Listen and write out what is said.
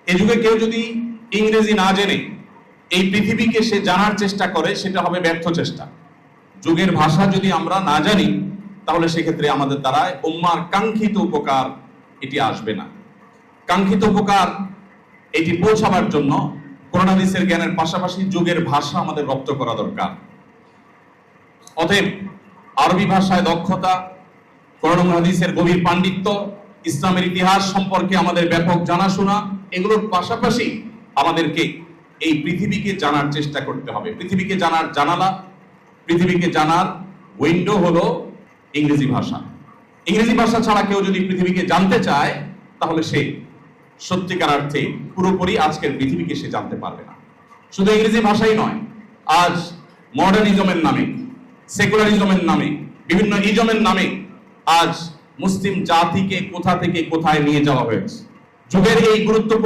এই যুগে কেউ যদি ইংরেজি না জেনে এই পৃথিবীকে সে জানার চেষ্টা করে, সেটা হবে ব্যর্থ চেষ্টা। যুগের ভাষা যদি আমরা না জানি, তাহলে সেক্ষেত্রে আমাদের দ্বারা উম্মার কাঙ্ক্ষিত উপকার এটি আসবে না। কাঙ্ক্ষিত উপকার এটি পৌঁছাবার জন্য কোরআন হাদিসের জ্ঞানের পাশাপাশি যুগের ভাষা আমাদের রপ্ত করা দরকার। অতএব আরবি ভাষায় দক্ষতা, কোরআন হাদিসের গভীর পাণ্ডিত্য, ইসলামের ইতিহাস সম্পর্কে আমাদের ব্যাপক জানাশোনা, এগুলোর পাশাপাশি আমাদেরকে এই পৃথিবীকে জানার চেষ্টা করতে হবে। পৃথিবীকে জানার জানালা, পৃথিবীকে জানার উইন্ডো হলো ইংরেজি ভাষা। ইংরেজি ভাষা ছাড়া কেউ যদি পৃথিবীকে জানতে চায়, তাহলে সে সত্যিকার অর্থে পুরোপুরি আজকের পৃথিবীকে সে জানতে পারবে না। শুধু ইংরেজি ভাষাই নয়, আজ মডার্নিজমের নামে, সেকুলারিজমের নামে, বিভিন্ন ইজমের নামে আজ মুসলিম জাতিকে কোথা থেকে কোথায় নিয়ে যাওয়া হয়েছে। যুগের এই গুরুত্বপূর্ণ